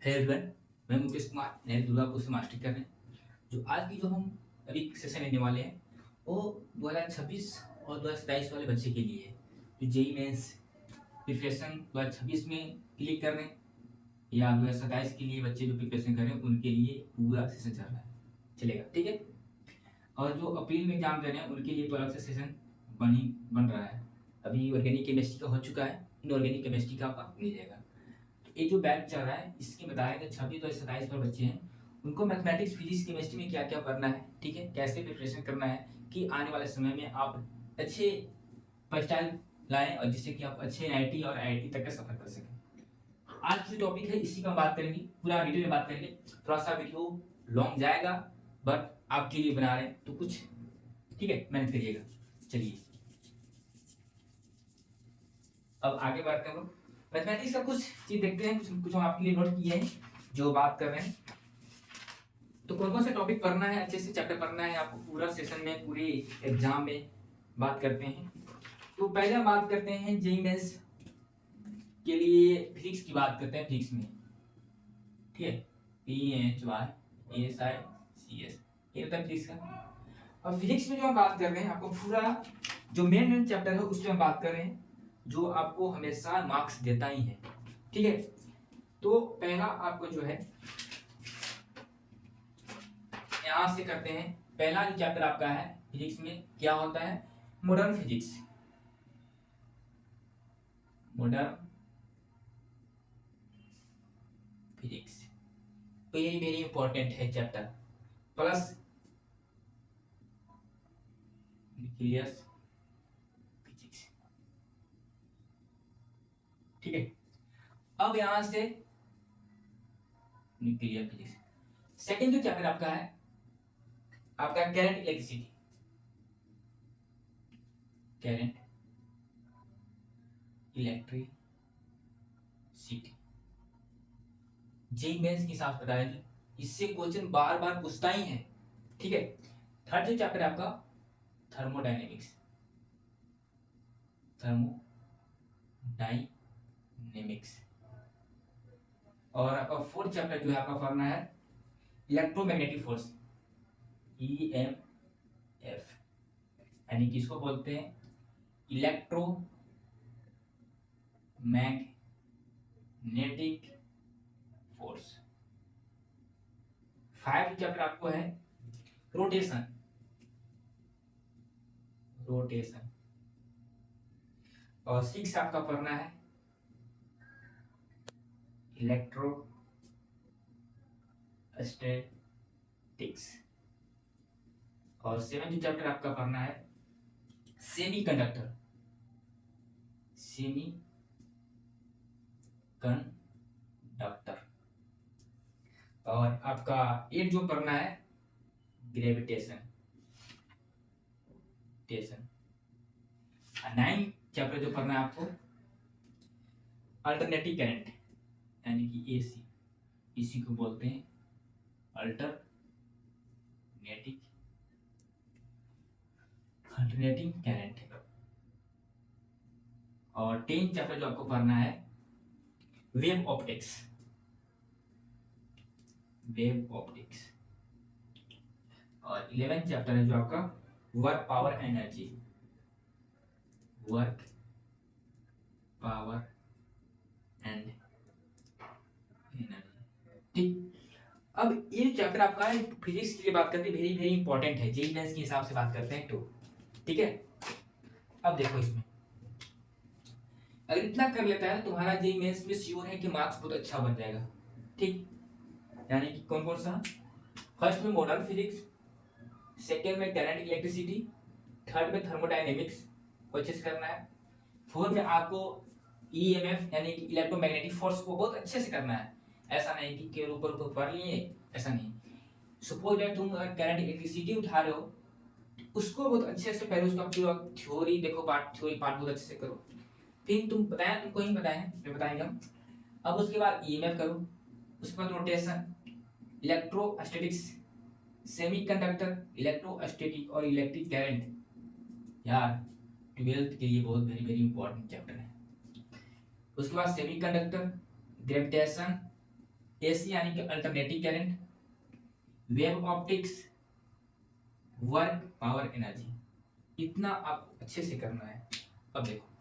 Hello everyone, मैं मुकेश कुमार नए दुर्गापुर से मास्टरी कर रहे हैं। जो आज की जो हम अभी सेशन लेने वाले हैं वो 2026 और 2027 वाले बच्चे के लिए है जो जेई मेंस प्रिपरेशन 2026 में क्लिक कर रहे हैं या 2027 के लिए बच्चे जो प्रिपरेशन कर रहे हैं उनके लिए पूरा सेशन चल रहा है, चलेगा ठीक है। और जो अप्रैल में एग्जाम दे रहे हैं उनके लिए तो अलग से सेशन बन रहा है। अभी ऑर्गेनिक केमिस्ट्री का हो चुका है, इनऑर्गेनिक केमिस्ट्री का आपका मिल जाएगा। ये जो बैच चल रहा है इसके बताया कि 26 और 27 पर बच्चे हैं, उनको मैथमेटिक्स फिजिक्स केमिस्ट्री में क्या क्या करना है, ठीक है, कैसे प्रिपरेशन करना है कि आने वाले समय में आप अच्छे पर्सटाइल लाएं और जिससे कि आप अच्छे एनआईटी और आईआईटी तक का सफर कर सकें। आज की जो टॉपिक है इसी का हम बात करेंगे, पूरा डिटेल में बात करेंगे। थोड़ा सा वीडियो लॉन्ग जाएगा बट आपके लिए बना रहे हैं तो कुछ ठीक है मेहनत करिएगा। चलिए अब आगे बढ़ते हैं। मैथमेटिक्स का कुछ चीज देखते हैं, कुछ हम आपके लिए नोट किए हैं जो बात कर रहे हैं। तो कौन कौन से टॉपिक पढ़ना है, अच्छे से चैप्टर पढ़ना है आपको पूरा सेशन में, पूरी एग्जाम में बात करते हैं। तो पहले हम बात करते हैं जेईई मेंस के लिए फिजिक्स की बात करते हैं। फिजिक्स में ठीक है, PHYSICS ये होता है फिजिक्स का। और फिजिक्स में जो हम बात कर रहे हैं आपको पूरा जो मेन चैप्टर है उसमें हम बात कर रहे हैं जो आपको हमेशा मार्क्स देता ही है, ठीक है। तो पहला आपको जो है यहां से करते हैं। पहला जो चैप्टर आपका है फिजिक्स में क्या होता है, मॉडर्न फिजिक्स। मॉडर्न फिजिक्स तो ये वेरी इंपॉर्टेंट है चैप्टर, प्लस न्यूक्लियस फिजिक्स, ठीक है। अब यहां से न्यूक्लियर फिजिक्स। सेकंड जो चैप्टर आपका है आपका current electricity, current electricity JEE mains के हिसाब से बताया जी, इससे क्वेश्चन बार बार पूछता ही है, ठीक है। थर्ड जो चैप्टर है आपका थर्मोडायनेमिक्स, थर्मोडायनेमिक्स। और आपका फोर्थ चैप्टर जो है आपका पढ़ना है इलेक्ट्रोमैग्नेटिक फोर्स, EMF, यानी कि इसको बोलते हैं electro magnetic force. Five chapter आपको है रोटेशन, रोटेशन। और सिक्स आपका पढ़ना है इलेक्ट्रो स्टैटिक्स। और सेवन जो चैप्टर आपका पढ़ना है सेमी कंडक्टर, सेमी कंडक्टर। और आपका एट जो पढ़ना है ग्रेविटेशन, टेशन। नाइन चैप्टर जो पढ़ना है आपको अल्टरनेटिव करंट, यानी कि AC, इसी को बोलते हैं अल्टरनेटिव अल्टरनेटिंग करंट। और 10 चैप्टर जो आपको पढ़ना है वेव ऑप्टिक्स, वेव ऑप्टिक्स। और 11 चैप्टर है जो आपका work power energy, work power and energy, ठीक। अब ये चैप्टर आपका है फिजिक्स के लिए बात करते हैं, वेरी वेरी इंपॉर्टेंट है जेईई मेंस के हिसाब से बात करते हैं तो, ठीक है। अब देखो इसमें अगर इतना कर लेता है तो तुम्हारा जेईई मेंस में श्योर है कि मार्क्स बहुत अच्छा बन जाएगा, ठीक। यानी कि कौन कौन सा, फर्स्ट में मॉडर्न फिजिक्स, सेकेंड में करंट इलेक्ट्रिसिटी, थर्ड में थर्मोडायनेमिक्स को अच्छे से करना है, फोर्थ में आपको EMF यानी कि इलेक्ट्रोमैग्नेटिक फोर्स को बहुत अच्छे से करना है। ऐसा नहीं कि केवल ऊपर ऊपर पढ़ लिए, ऐसा नहीं। सपोज दैट तुम अगर करंट इलेक्ट्रिसिटी उठा रहे हो उसको बहुत अच्छे से पहले उसका पूरा थ्योरी देखो, पार्ट थ्योरी पार्ट बहुत अच्छे से करो, फिर तुम बताया तुमको ही बताया फिर बताएंगे हम। अब उसके बाद EMF करो, उसके बाद रोटेशन, इलेक्ट्रोस्टैटिक्स, सेमीकंडक्टर, इलेक्ट्रोस्टैटिक और इलेक्ट्रिक करंट। यार 12th के लिए बहुत वेरी वेरी इंपॉर्टेंट चैप्टर है। उसके बाद सेमीकंडक्टर, ग्रेविटेशन, एसी यानी कि alternating current, wave optics, work, power, energy, इतना आप अच्छे से करना है। अब देखो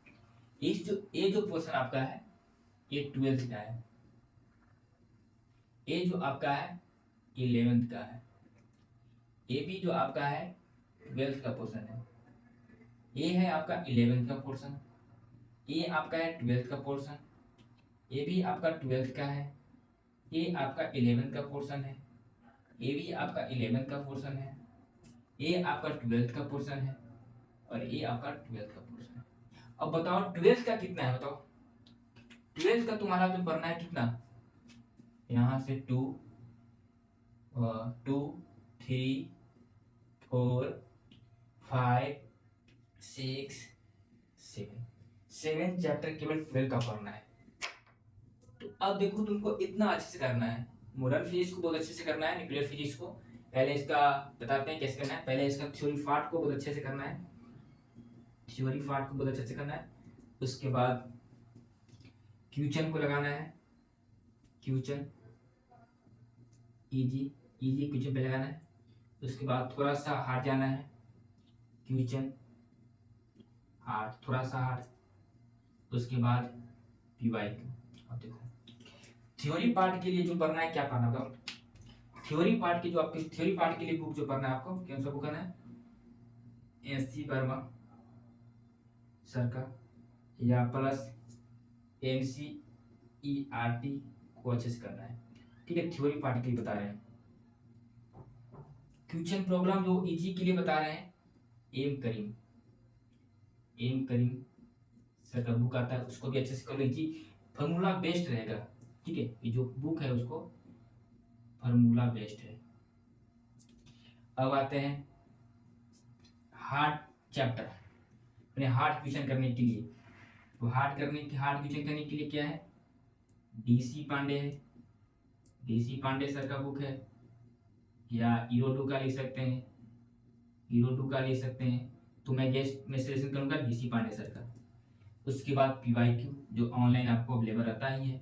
ये जो पोर्शन आपका है ये 12th का है, ये जो आपका है 11th का है, ये भी जो आपका है 12th का पोर्शन है, ये है आपका 11th का पोर्शन, ये आपका है 12th का पोर्शन, ये भी आपका 12th का है, ये आपका 11th का पोर्शन है, ये भी आपका 11th का पोर्शन है, ये आपका 12th का पोर्शन है, और ये आपका 12th का पोर्शन है। अब बताओ 12th का कितना है, बताओ 12th का तुम्हारा जो पढ़ना है कितना, यहाँ से 2 2 3 4 5 6 7 चैप्टर केवल 12 का पढ़ना है। तो अब देखो तुमको इतना अच्छे से करना है, मोडर्न फिजिक्स को बहुत अच्छे से करना है, न्यूक्लियर फिजिक्स को पहले इसका बताते हैं कैसे करना है। पहले इसका थ्योरी पार्ट को बहुत अच्छे से करना है, थ्योरी पार्ट को बहुत अच्छे से करना है। उसके बाद क्वेश्चन को लगाना है, क्वेश्चन इजी क्वेश्चन पे लगाना है। उसके बाद थोड़ा सा हार्ड जाना है, क्वेश्चन हार्ड, थोड़ा सा हार्ड। उसके बाद पीवाईक्यू। अब देखो थ्योरी पार्ट के लिए जो पढ़ना है क्या पढ़ना होगा, थ्योरी पार्ट की जो आपकी थ्योरी पार्ट के लिए बुक जो पढ़ना है आपको कौन सा बुक करना है, एससी वर्मा सर का या प्लस एनसीईआरटी को अच्छे से करना है, ठीक है। थ्योरी पार्ट के लिए बता रहे हैं, क्वेश्चन प्रॉब्लम जो इजी के लिए बता रहे हैं एम करीम सर का बुक आता है, उसको भी अच्छे से कर लीजिए, फार्मूला बेस्ड रहेगा, ठीक है। ये जो बुक है उसको फार्मूला बेस्ड है। अब आते हैं हार्ड चैप्टर, अपने हार्ड क्वेश्चन करने के लिए। तो हार्ड क्वेश्चन करने के लिए क्या है, डीसी पांडे है, डीसी पांडे सर का बुक है, या ईरोडू का ले सकते हैं, ईरोडू का ले सकते हैं। तो मैं गेस्ट में सजेशन करूंगा डीसी पांडे सर का। उसके बाद पीवाईक्यू जो ऑनलाइन आपको अवेलेबल रहता ही है,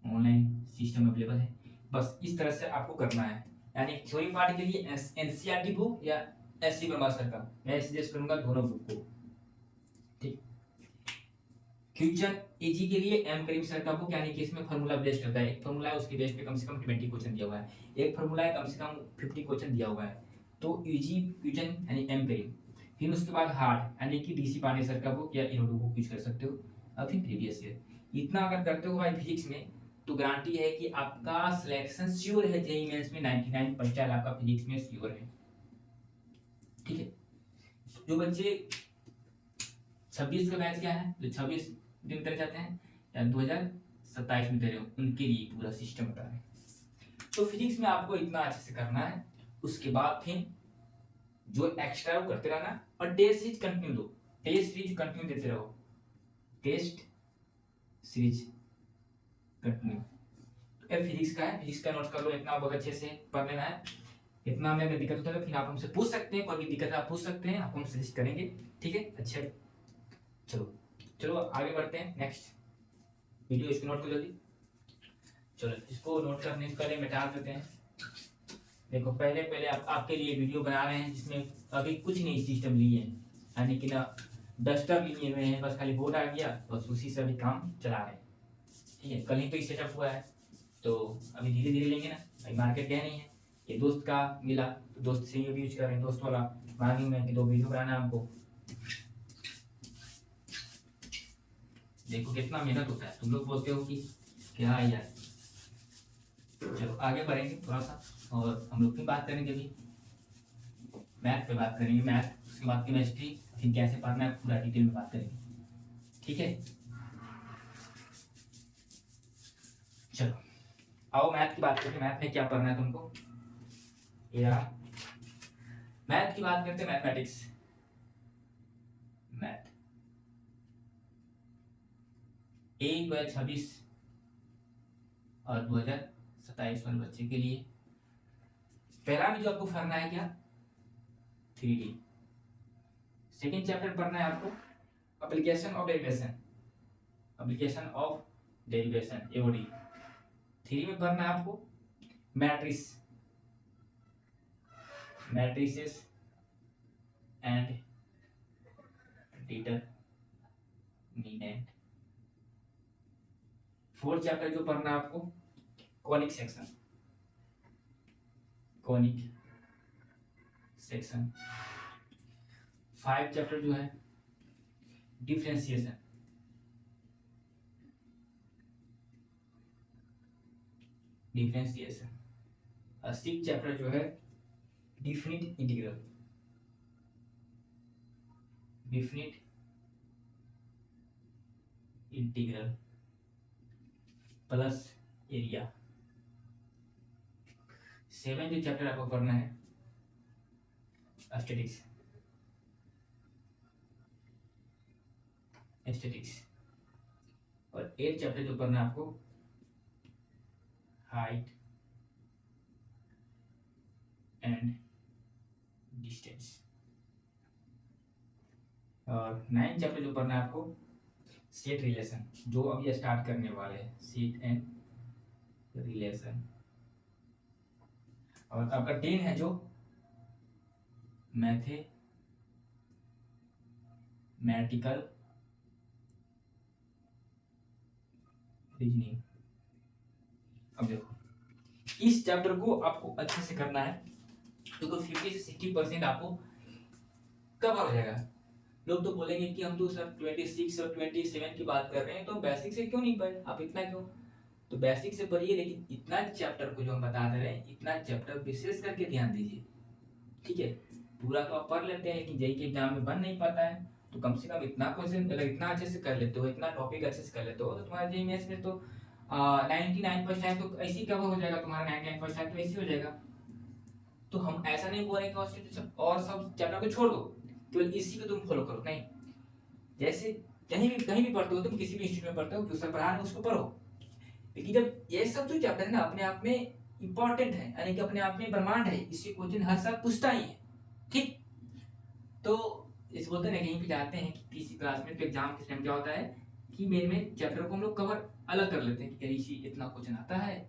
ऑनलाइन सिस्टम अवेलेबल है। बस इस तरह से आपको करना है, यानी थ्योरी पार्ट के लिए एनसीईआरटी बुक या एससी वर्मा सर का, मैं सजेस्ट करूंगा दोनों बुक को, ठीक। क्वेश्चन इजी के लिए एम करीम सर का बुक, यानी कि इसमें फार्मूला बेस्ड होता है, एक फार्मूला है उसके बेस पे कम से कम 20 क्वेश्चन दिया हुआ है, एक फार्मूला है कम से कम 50 क्वेश्चन दिया हुआ है। तो इजी क्वेश्चन यानी एम करीम, फिर उसके बाद हार्ड यानी कि डीसी पांडे सर का बुक या इरोडू बुक यूज कर सकते हो, और फिर प्रीवियस ईयर। इतना अगर करते हो भाई फिजिक्स में तो गारंटी है कि आपका सिलेक्शन श्योर है, जेईई मेंस में 99% आपका फिजिक्स में श्योर है, ठीक है। जो बच्चे 26 का बैच क्या है, जो 26 दिन तक जाते हैं या 2027 में दे रहे हो, उनके लिए पूरा सिस्टम बता रहे हैं। तो फिजिक्स में आपको इतना अच्छे से करना है। उसके बाद फिर जो एक्स्ट्रा वो करते रहना, और टेस्ट सीरीज कंटिन्यू दो, टेस्ट सीरीज कंटिन्यू देते रहो, टेस्ट सीरीज कंटिन्यू। तो फिजिक्स का है, फिजिक्स का नोट्स कर लो, इतना बहुत अच्छे से पढ़ लेना है। इतना में अगर दिक्कत होता है तो फिर आप हमसे पूछ सकते हैं, कोई भी दिक्कत आप पूछ सकते हैं, आपको हम सजेस्ट करेंगे, ठीक है। अच्छा चलो आगे बढ़ते हैं, नेक्स्ट वीडियो इसको नोट कर जल्दी। चलो इसको नोट करने से पहले मिटा देते हैं। देखो पहले आपके लिए वीडियो बना रहे हैं जिसमें अभी कुछ नहीं सिस्टम लिए हैं, यानी कि ना डस्टर लिए हुए हैं, बस खाली बोर्ड आ गया, बस उसी से अभी काम चला रहे हैं, ठीक है। कल ही पे सेटअप हुआ है, तो अभी धीरे धीरे लेंगे ना, भाई मार्केट क्या नहीं है, ये दोस्त का मिला तो दोस्त से ये भी यूज कर रहे हैं, दोस्त वाला मांगी में कि 2 वीडियो बनाना है हमको। देखो कितना मेहनत होता है, तुम लोग बोलते हो कि क्या यार। चलो आगे बढ़ेंगे थोड़ा सा, और हम लोग की बात करेंगे अभी मैथ पे बात करेंगे, मैथ, उसके बाद केमिस्ट्री, फिर कैसे पढ़ना है पूरा डिटेल में बात करेंगे, ठीक है। चलो आओ मैथ की बात करते हैं, मैथ में क्या पढ़ना है तुमको, या मैथ की बात करते हैं, मैथमेटिक्स, मैथ 2026 और 2027 वाले बच्चे के लिए पहला भी जो आपको पढ़ना है क्या, 3D। सेकेंड चैप्टर पढ़ना है आपको application of derivation, application of derivation AOD 3 में पढ़ना है आपको matrices and determinant. 4th chapter जो पढ़ना है आपको कॉनिक सेक्शन। 5 चैप्टर जो है डिफरेंशिएशन। और 6th चैप्टर जो है डिफिनिट इंटीग्रल प्लस एरिया। 7 जो चैप्टर आपको पढ़ना है एस्थेटिक्स। और 8 चैप्टर जो पढ़ना है आपको हाइट एंड डिस्टेंस। और 9 चैप्टर जो पढ़ना है आपको सेट रिलेशन, जो अभी स्टार्ट करने वाले हैं, सेट एंड रिलेशन। और आपका 10 है जो मैथमेटिकल रीजनिंग। अब देखो इस चैप्टर को आपको अच्छे से करना है तो 50 से 60% आपको कवर हो जाएगा। लोग तो बोलेंगे कि हम तो सर 26 और 27 की बात कर रहे हैं तो बेसिक से क्यों नहीं पढ़े, आप इतना क्यों? तो बेसिक से पढ़िए, लेकिन इतना चैप्टर को जो हम बता दे रहे हैं, इतना चैप्टर विशेष करके ध्यान दीजिए, ठीक है? पूरा तो आप पढ़ लेते हैं लेकिन जेईई के एग्जाम में बन नहीं पाता है, तो कम से कम इतना क्वेश्चन अगर इतना अच्छे से कर लेते हो, इतना टॉपिक अच्छे से कर लेते हो, तो तुम्हारा जेईई मेंस में तो 99% तो ऐसे कवर हो जाएगा, तुम्हारा 99% तो ऐसे हो जाएगा। तो हम ऐसा नहीं बोल रहे कि और सब चैप्टर को छोड़ दो, केवल इसी को तुम फॉलो करो, नहीं। जैसे कहीं भी पढ़ते हो, तुम किसी भी इंस्टीट्यूट में पढ़ते हो, जो सर पढ़ा रहे हैं उसको पढ़ो, लेकिन जब ये सब जो चैप्टर है ना अपने आप में इंपॉर्टेंट है, यानी कि अपने आप में ब्रह्मांड है, इससे क्वेश्चन हर साल पूछता ही है, ठीक? तो इस बोलते हैं कहीं पे जाते हैं कि किसी क्लास में तो एग्जाम के टाइम क्या होता है कि मेन में चैप्टर को हम लोग कवर अलग कर लेते हैं कि इसी इतना क्वेश्चन आता है,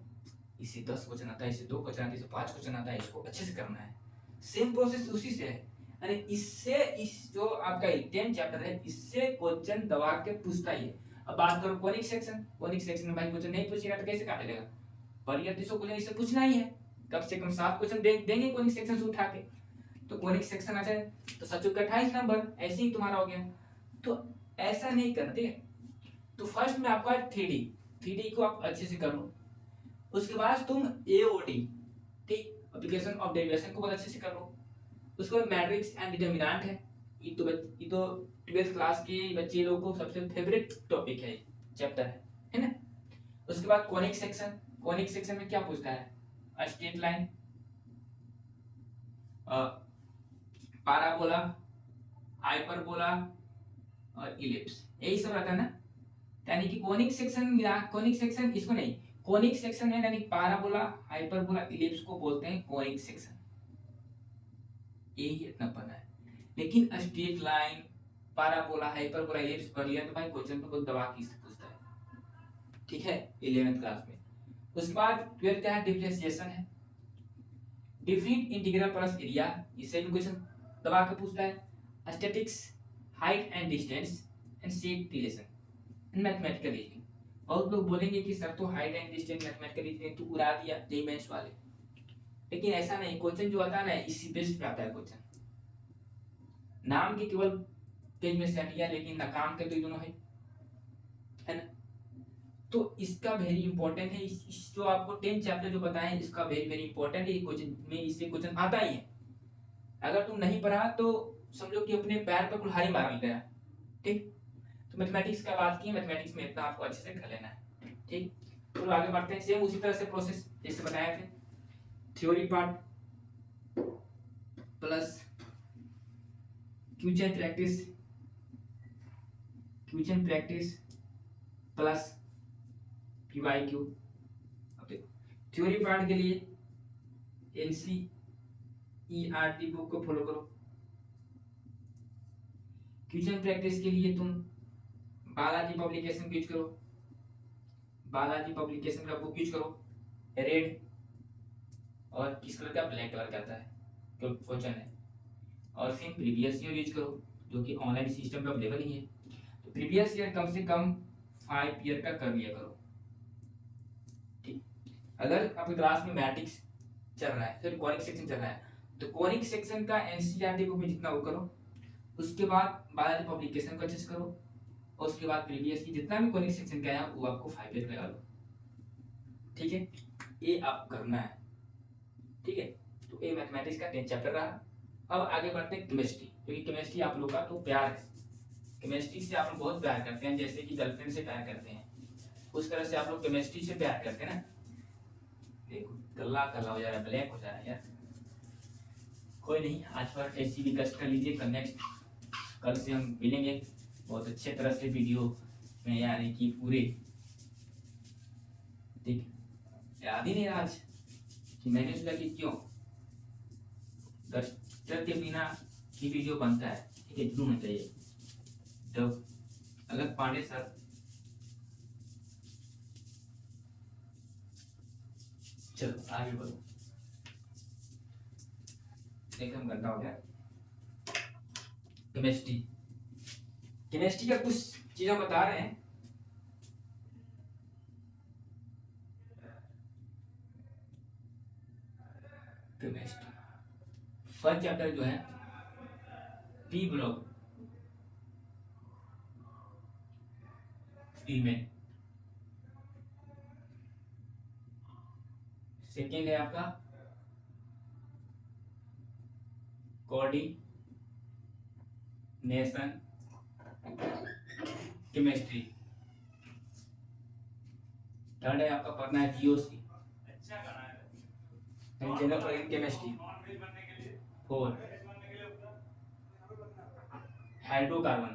इससे 10 क्वेश्चन आता है, इससे 2 क्वेश्चन आता है, इससे 5 क्वेश्चन आता है, इसको अच्छे से करना है। सेम प्रोसेस उसी से है, यानी इससे इस जो आपका 10 चैप्टर है इससे क्वेश्चन दबा के पूछता ही है। अब बात करो कोनिक सेक्शन में भाई क्वेश्चन नहीं पूछेगा तो कैसे काटेगा? पर यह 300 क्वेश्चन इससे पूछना ही है, कम से कम 7 क्वेश्चन देंगे कोनिक सेक्शन से उठा के। तो कोनिक सेक्शन आ जाए तो 7 का 28 नंबर ऐसे ही तुम्हारा हो गया। तो ऐसा नहीं करते। तो फर्स्ट में आपका 3D को आप अच्छे से कर लो, उसके बाद तुम एओडी, ठीक, एप्लीकेशन ऑफ डेरिवेशन को बहुत अच्छे से कर लो। उसके बाद मैट्रिक्स एंड डिटरमिनेंट है, ये तो 12th क्लास के बच्चे लोगों को सबसे फेवरेट टॉपिक है, चैप्टर है ना। उसके बाद कोनिक सेक्शन में क्या पूछता है? स्ट्रेट लाइन, पाराबोला, हाइपरबोला और इलिप्स, यही सब रहता है ना। यानी कि कोनिक सेक्शन इसको नहीं, कोनिक सेक्शन है यानी पाराबोला, हाइपरबोला, इलिप्स को बोलते हैं कोनिक सेक्शन, यही इतना पता है। लेकिन straight line, parabola, hyperbola, ellipse पढ़ लिया तो भाई क्वेश्चन तो बहुत दबा के पूछता है, ठीक है, 11th क्लास में। उसके बाद 12th क्या है? डिफरेंशिएशन है, डिफरेंट इंटीग्रल प्लस एरिया, इससे भी क्वेश्चन दबा के पूछता है। Statics, height and distance and set relation and mathematical reasoning. बहुत लोग बोलेंगे कि सर तो height and distance mathematical reasoning तो उड़ा दिया जेईई मेंस वाले, लेकिन ऐसा नहीं, क्वेश्चन जो आता है ना इसी बेस पे आता है क्वेश्चन। नाम के केवल पेज में सेट किया लेकिन ना काम के तो दोनों है ना। तो इसका वेरी इंपॉर्टेंट है, इस जो आपको 10 चैप्टर जो बताएं इसका वेरी इंपॉर्टेंट है, क्वेश्चन में इससे क्वेश्चन आता ही है। अगर तुम नहीं पढ़ा तो समझो कि अपने पैर पर कुल्हाड़ी मार गया, ठीक। तो मैथमेटिक्स का बात की, मैथमेटिक्स में इतना आपको अच्छे से कर लेना है, ठीक। तो आगे बढ़ते हैं, सेम उसी तरह से प्रोसेस जैसे बताया थे, theory part plus question practice plus PYQ. अब देखो थ्योरी पार्ट के लिए एनसीईआरटी बुक को फॉलो करो, क्वेश्चन प्रैक्टिस के लिए तुम बालाजी पब्लिकेशन यूज करो, बालाजी पब्लिकेशन का बुक यूज करो, रेड और किस कलर का, ब्लैक कलर का आता है क्वेश्चन है। और फिर प्रीवियस ईयर यूज करो जो कि ऑनलाइन सिस्टम पे अवेलेबल ही है। तो प्रीवियस ईयर कम से कम 5 ईयर का कर लिया करो। ठीक, अगर आपकी क्लास में मैट्रिक्स चल रहा है, फिर कॉनिक सेक्शन चल रहा है, तो कॉनिक सेक्शन का एनसीईआरटी बुक में जितना वो करो, उसके बाद बायोलॉजी पब्लिकेशन को अच्छे से करो, और उसके बाद प्रीवियस की जितना भी कॉनिक सेक्शन का है वो आपको 5 ईयर लगा लो। ठीक है, ये आप करना है। ठीक है, तो ये मैथमेटिक्स का 10 चैप्टर रहा। अब आगे बढ़ते हैं केमिस्ट्री, क्योंकि केमिस्ट्री आप लोग का तो प्यार है, केमिस्ट्री से आप लोग बहुत प्यार करते हैं, जैसे कि गर्लफ्रेंड से प्यार करते हैं उस तरह से आप लोग केमिस्ट्री से प्यार करते हैं ना। देखो कल्ला कल्ला हो जा रहा है, ब्लैक हो जा रहा है यार। कोई नहीं, आज पर ऐसी भी कष्ट कर लीजिए, कल नेक्स्ट कल से हम मिलेंगे बहुत अच्छे तरह से वीडियो में, यानी कि पूरे। ठीक, याद ही नहीं रहा आज कि मैंने सोचा कि क्यों डस्टर के बिना ही वीडियो बनता है। ठीक है, जरूर होना चाहिए। जब अलग पांडे सर, चलो आगे बढ़ो, एकदम गंदा हो गया। केमिस्ट्री, केमिस्ट्री का कुछ चीजें बता रहे हैं। केमिस्ट्री फर्स्ट चैप्टर जो है पी ब्लॉक एलिमेंट, सेकेंड है आपका कोऑर्डिनेशन केमिस्ट्री, थर्ड है आपका पढ़ना है GOC general organic chemistry, four hydrocarbon,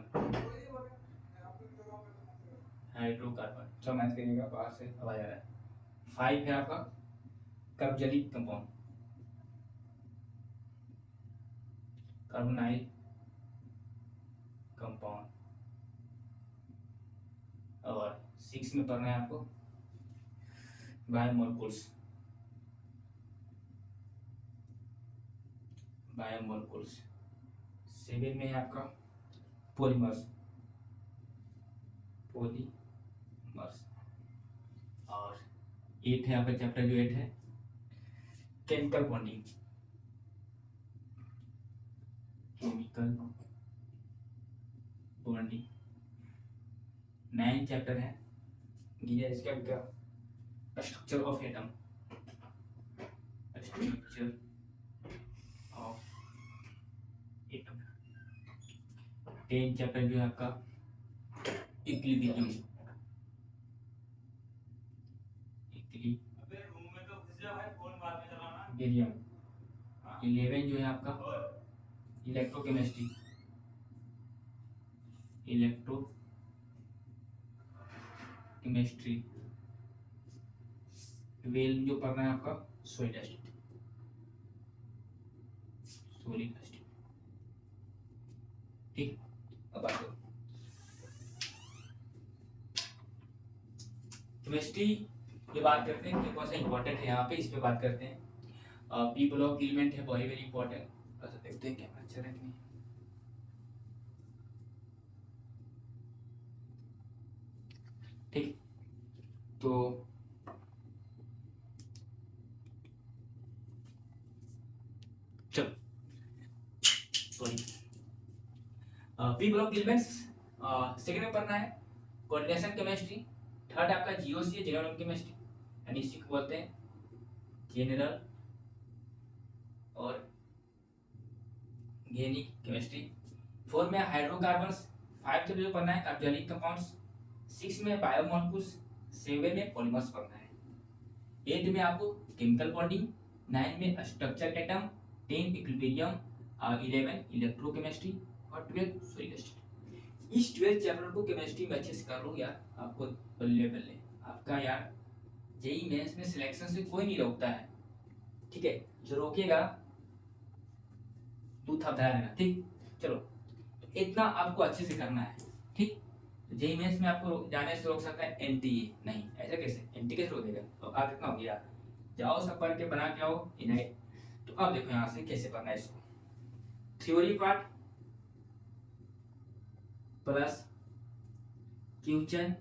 hydrocarbon सब मैच करिएगा, बाहर से आवाज आ रहा है। 5 है आपका कार्बोनिलिक कंपाउंड, कार्बोनाइल कंपाउंड, और 6 में पढ़ना है आपको बायोमोलिक्यूल्स, बायोमोलिक्यूल्स। 7 में है आपका पॉलीमर्स, पॉलीमर्स। और 8 है आपका चैप्टर जो 8 है chemical bonding, chemical bonding. 9 chapter है, ये इसका क्या structure of atom, structure of atom. 10 chapter जो है आपका इक्विलिब्रियम, इक्विलिब्रियम। 11 जो है आपका इलेक्ट्रोकेमिस्ट्री, इलेक्ट्रोकेमिस्ट्री। 12 जो पढ़ना है आपका सॉलिड स्टेट, सॉलिड स्टेट। ठीक, अब बात करो केमिस्ट्री की बात करते हैं कि कौन सा इंपॉर्टेंट है यहाँ पे, इस पे बात करते हैं। पी ब्लॉक एलिमेंट है वेरी वेरी इंपॉर्टेंट। अच्छा देखते हैं कैमरा अच्छा है कि नहीं। ठीक, तो चलो sorry, P block elements second में पढ़ना है कोऑर्डिनेशन केमिस्ट्री। थर्ड आपका जीओसी है जनरल केमिस्ट्री, यानी इसी को बोलते हैं जनरल ऑर्गेनिक केमिस्ट्री। 4 में हाइड्रोकार्बन्स, 5 में पढ़ना है कार्बोनिलिक कंपाउंड्स, 6 में बायोमोलिक्यूल्स, 7 में पॉलीमर्स पढ़ना है, 8 में आपको केमिकल बॉन्डिंग, 9 में स्ट्रक्चर एटम, 10 इक्विलिब्रियम, 11 इलेक्ट्रोकेमिस्ट्री और 12 सॉलिड स्टेट। इस 12 चैप्टर को केमिस्ट्री में अच्छे से कर लो यार, आपको बल्ले बल्ले आपका यार जेई मेंस में सिलेक्शन से कोई नहीं रोकता है। ठीक है, जो रोकेगा तू था बता देना। ठीक, चलो इतना आपको अच्छे से करना है। ठीक, जेई मेंस में आपको जाने से रोक सकता है एनटीए नहीं, ऐसा कैसे, एनटी कैसे रोक देगा। तो आप इतना हो गया जाओ सब पढ़ के बना के आओ इन्हें। तो अब देखो यहाँ से कैसे पढ़ना है इसको। Theory part plus question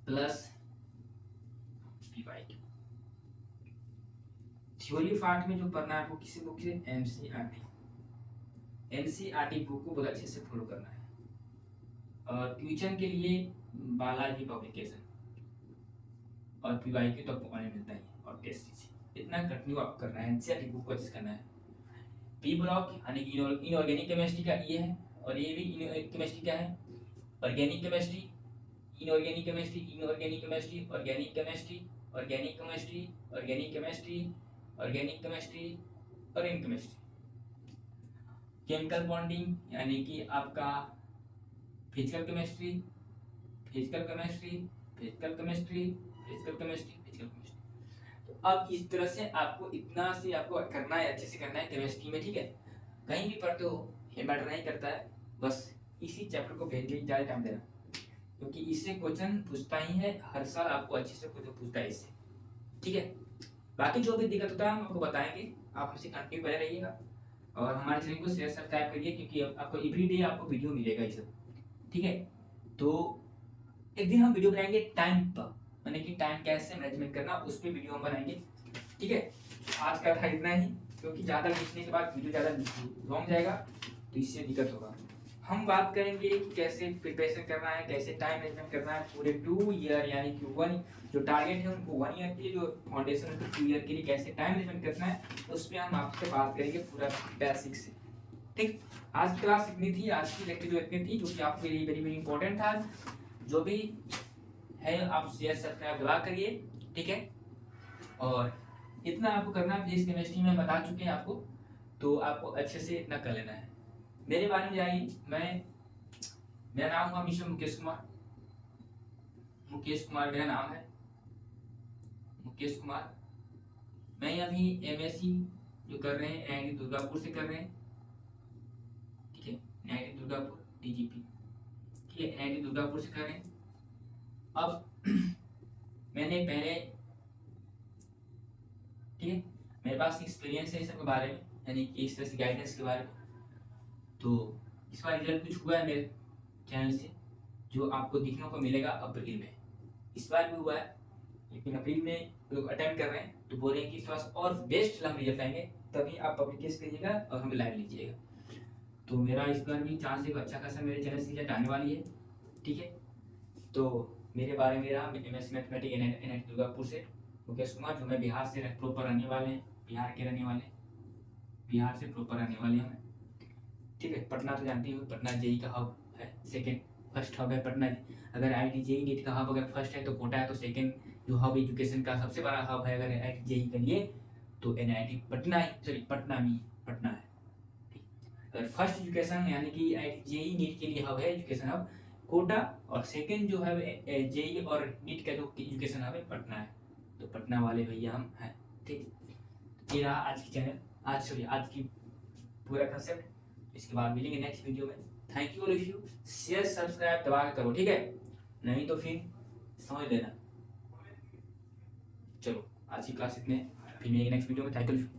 plus PYQ. Theory part में जो पढ़ना है आपको किसी बुक से, एनसीईआरटी बुक को बहुत अच्छे से फॉलो करना है। और क्वेश्चन के लिए बालाजी पब्लिकेशन और पीवाईक्यू तो आपको ऑनलाइन मिलता है, और टेस्ट सीरीज इतना कंटिन्यू आप करना है। एनसीईआरटी बुक को अच्छे से करना है। पी ब्लॉक यानी कि इनऑर्गेनिक केमिस्ट्री का ये है, और ये भी केमिस्ट्री का है। Organic chemistry, inorganic chemistry, inorganic chemistry, organic chemistry, organic chemistry, organic chemistry, organic chemistry और इन केमिस्ट्री। केमिकल बॉन्डिंग यानी कि आपका physical chemistry, physical chemistry, physical chemistry, physical chemistry, physical chemistry. तो अब इस तरह से आपको इतना से आपको करना है, अच्छे से करना है केमिस्ट्री में, ठीक है। कहीं भी पढ़ते हो ये मैटर नहीं करता है, बस इसी चैप्टर को भेजने में ज़्यादा टाइम देना, क्योंकि इससे क्वेश्चन पूछता ही है हर साल, आपको अच्छे से क्वेश्चन पूछता है इससे, ठीक है। बाकी जो भी दिक्कत होता है हम आपको बताएंगे, आप हमसे कंटिन्यू बने रहिएगा और हमारे चैनल को शेयर सब्सक्राइब करिए, क्योंकि आपको एवरीडे आपको वीडियो मिलेगा ये सब, ठीक है। तो एक दिन हम वीडियो बनाएंगे टाइम पर, यानी कि टाइम कैसे मैनेजमेंट करना, उस पर वीडियो हम बनाएंगे, ठीक है। आज का था इतना ही, क्योंकि ज़्यादा लिखने के बाद वीडियो ज़्यादा लॉन्ग जाएगा तो इससे दिक्कत होगा। हम बात करेंगे कि कैसे प्रिपरेशन करना है, कैसे टाइम मैनेजमेंट करना है पूरे 2 ईयर, यानी कि 1 जो टारगेट है उनको 1 ईयर के लिए, जो फाउंडेशन है 2 ईयर के लिए कैसे टाइम मैनेजमेंट करना है, उस पर हम आपसे बात करेंगे पूरा बेसिक से, ठीक। आज की क्लास इतनी थी, आज की लेक्चर जो इतनी थी, जो कि आपके लिए वेरी वेरी इंपॉर्टेंट था। जो भी है आप शेयर सब्सक्राइब दबा करिए, ठीक है। और इतना आपको करना है, फिजिक्स केमिस्ट्री में बता चुके हैं आपको, तो आपको अच्छे से इतना कर लेना है। मेरे बारे में जाइए, मेरा नाम हुआ मिस्टर मुकेश कुमार, मुकेश कुमार मेरा नाम है, मुकेश कुमार। मैं अभी एमएससी जो कर रहे हैं एनआईटी दुर्गापुर से कर रहे हैं, ठीक है। एनआईटी दुर्गापुर डीजीपी, ठीक है, एनआईटी दुर्गापुर से कर रहे हैं। अब मैंने पहले, ठीक है, मेरे पास एक्सपीरियंस है इस सब के बारे में, यानी कि इस तरह से गाइडेंस के बारे में। तो इस बार रिजल्ट कुछ हुआ है मेरे चैनल से, जो आपको देखने को मिलेगा अप्रैल में। इस बार भी हुआ है, लेकिन अप्रैल में लोग अटेम्प्ट कर रहे हैं, तो बोल रहे हैं कि थोड़ा और बेस्ट हम रिजल्ट आएंगे, तभी आप पब्लिकेशन करिएगा और हमें लाइव लीजिएगा। तो मेरा इस बार भी चांस एक अच्छा खासा मेरे चैनल से रिजल्ट आने वाली है, ठीक है। तो मेरे बारे में रहा एमएस मैथमेटिक्स एनआईटी दुर्गापुर से मुकेश कुमार, जो मैं बिहार से प्रॉपर रहने वाले हैं, बिहार के रहने वाले, बिहार से प्रॉपर रहने वाले हैं, ठीक है। पटना तो जानती हूँ, पटना जेई का हब है, सेकंड फर्स्ट हब है पटना। अगर आईआईटी जेई नीट का हब अगर फर्स्ट है तो कोटा है, तो सेकंड जो हब एजुकेशन का सबसे बड़ा हब है अगर आईआईटी जेई के लिए, तो एनआईटी पटना है, सॉरी पटना में पटना है, ठीक। अगर फर्स्ट एजुकेशन यानी कि आईआईटी जेई नीट के लिए हब है एजुकेशन हब कोटा, और सेकंड जो है जेई और नीट का जो एजुकेशन हब है पटना है, तो पटना वाले भैया हम हैं, ठीक। ये रहा आज की चैनल, आज की पूरा कंसेप्ट। इसके बाद मिलेंगे नेक्स्ट वीडियो में। Thank you all of you, share subscribe दबा के करो, ठीक है, नहीं तो फिर समझ लेना। चलो आज की क्लास इतने, फिर मिलेंगे नेक्स्ट वीडियो में। Thank you.